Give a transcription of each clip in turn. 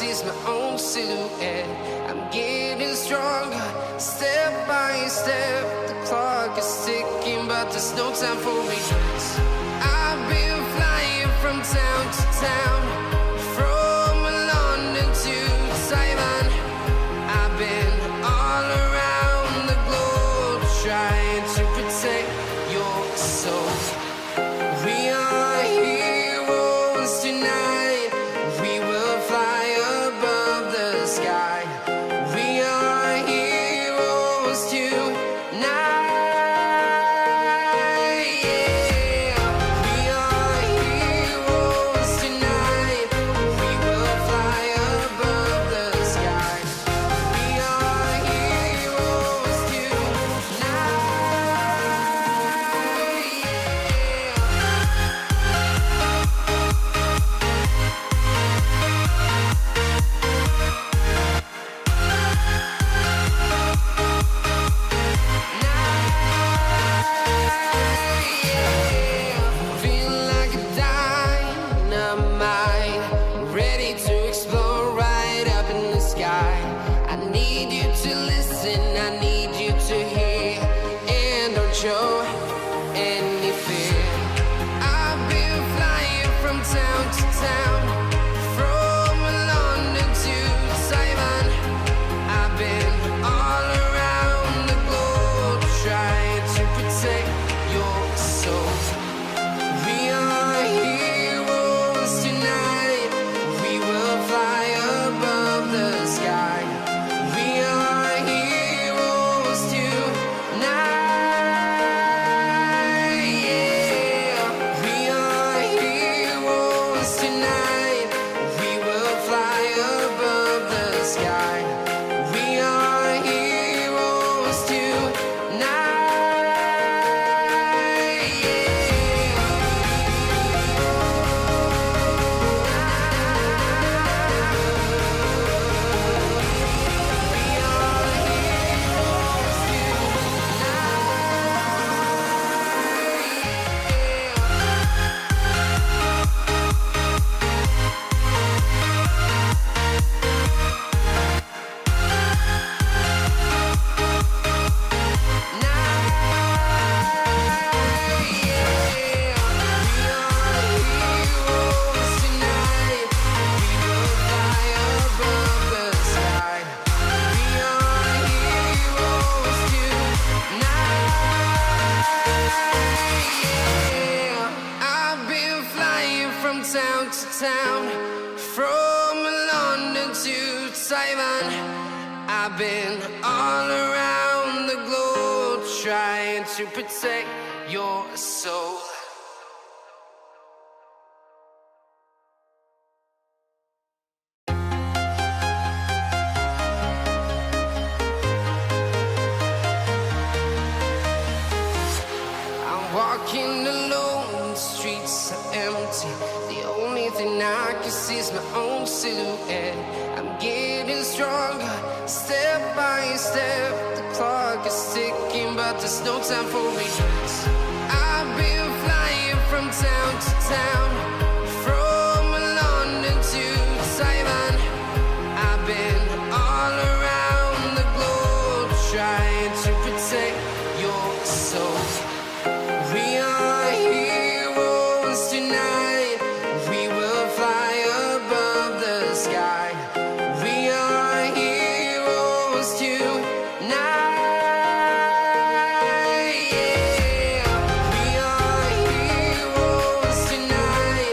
see is my own silhouette. I'm getting stronger, step by step. The clock is ticking, but there's no time for regrets. I've been flying from town to town, from London to Taiwan. I've been all around the globe, trying to protect your soul. We are heroes tonight. We will fly above the sky. We are heroes tonight. Yeah. We are heroes tonight. We will fly above the sky. We are heroes tonight. Feel like a dynamite, ready to explode right up in the sky. I need you to listen, I need you to hear, and don't show any fear. I've been flying from town to town, from London to Taiwan. I've been all around the globe, trying to protect your soul. We are heroes tonight. We will fly above the sky. We are heroes tonight. Yeah. We are heroes tonight. We will fly above the sky. We are heroes tonight. I've been flying from town to town, from London to Taiwan. I've been all around the globe, trying to protect your soul. I'm walking alone, the streets are empty. The only thing I can see is my own silhouette. I'm getting stronger, step by step. The clock is ticking, but there's no time for regrets. I've been flying from town to town, from London to Taiwan. I've been all around the globe, trying to protect your soul. We are heroes tonight. We will fly above the sky. We are heroes tonight. Yeah. We are heroes tonight.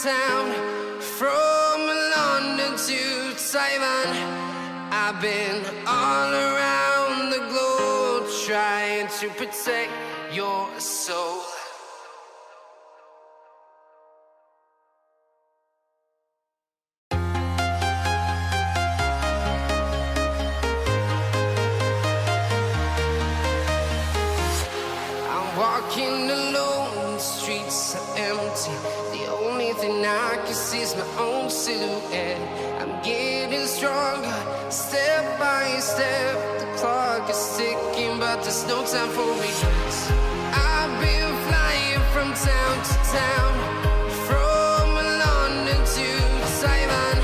town, from London to Taiwan. I've been all around the globe trying to protect your soul. Walking alone, the streets are empty. The only thing I can see is my own silhouette. I'm getting stronger, step by step. The clock is ticking, but there's no time for regrets. I've been flying from town to town, from London to Taiwan.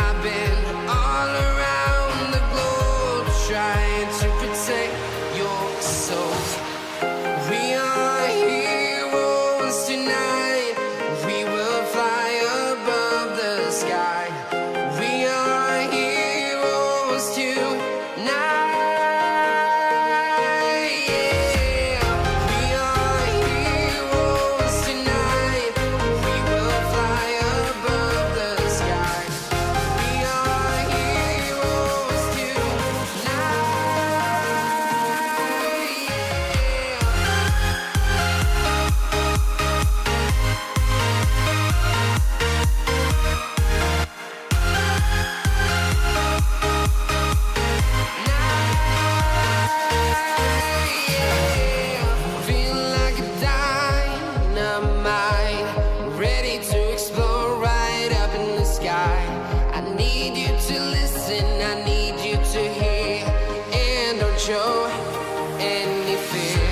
I've been all around the globe trying to protect your soul. We are heroes tonight. We will fly above the sky. We are heroes tonight. Yeah. We are heroes tonight. We will fly above the sky. We are heroes tonight. Show any fear.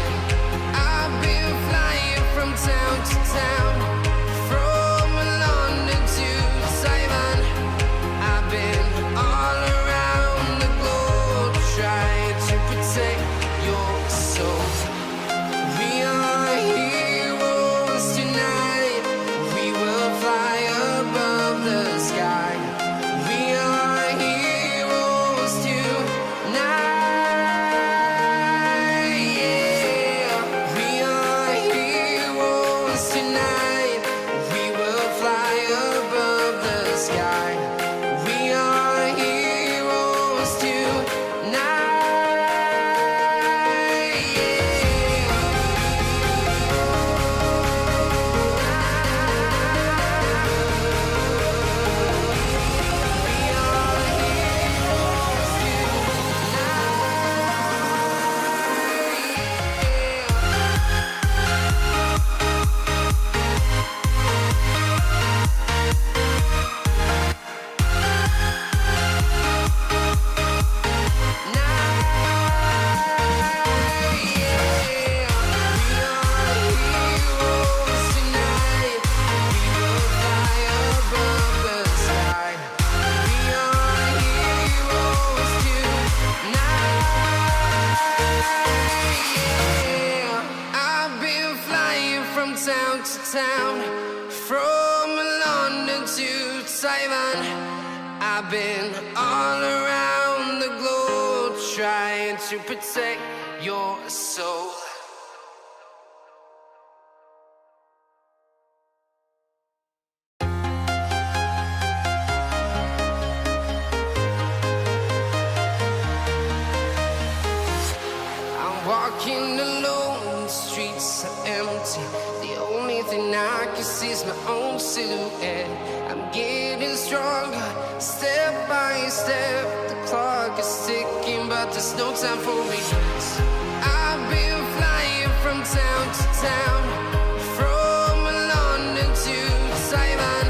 I've been flying from town to town, from London to Taiwan. I've been all around the globe trying to protect your soul. We are heroes tonight. We will fly above the sky. We are heroes tonight. Town to town, from London to Taiwan. I've been all around the globe trying to protect your soul. I'm walking alone, the streets are empty. The only thing I can see is my own silhouette. I'm getting stronger, step by step. The clock is ticking, but there's no time for regrets. I've been flying from town to town, from London to Taiwan.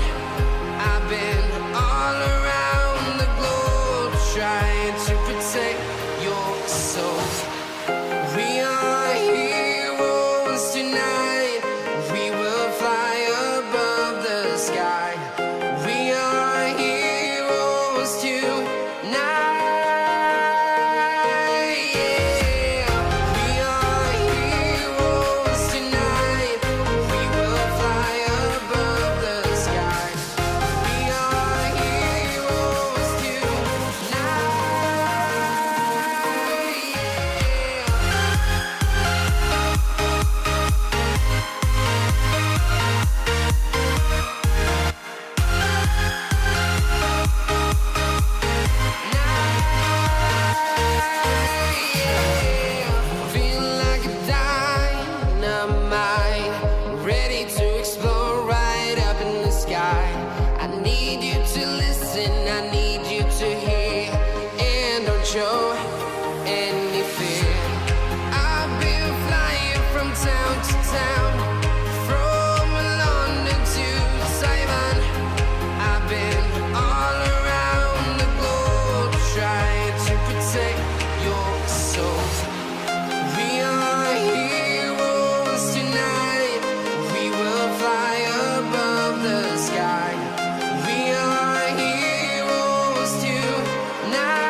I've been all around the globe trying to protect your soul. We are heroes tonight. We will fly above the sky. We are heroes tonight. Yeah. We are heroes tonight. know any fear. I've been flying from town to town, from London to Taiwan. I've been all around the globe trying to protect your soul. We are heroes tonight. We will fly above the sky. We are heroes tonight.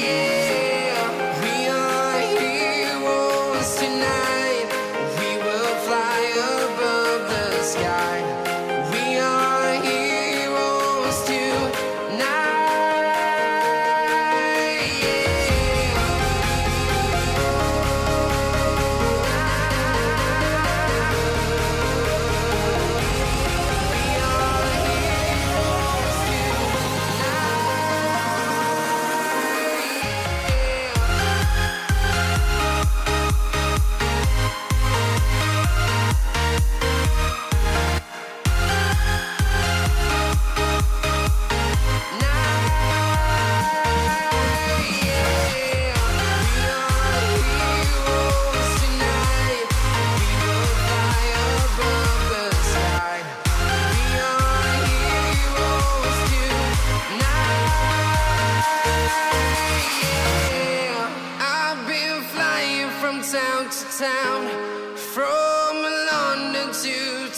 Yeah. We are heroes tonight. We will fly above the sky. We are heroes tonight. I've been flying from town to town, from London to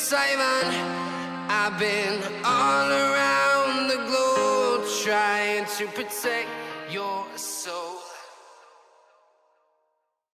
Taiwan. I've been all around the globe trying to protect your soul.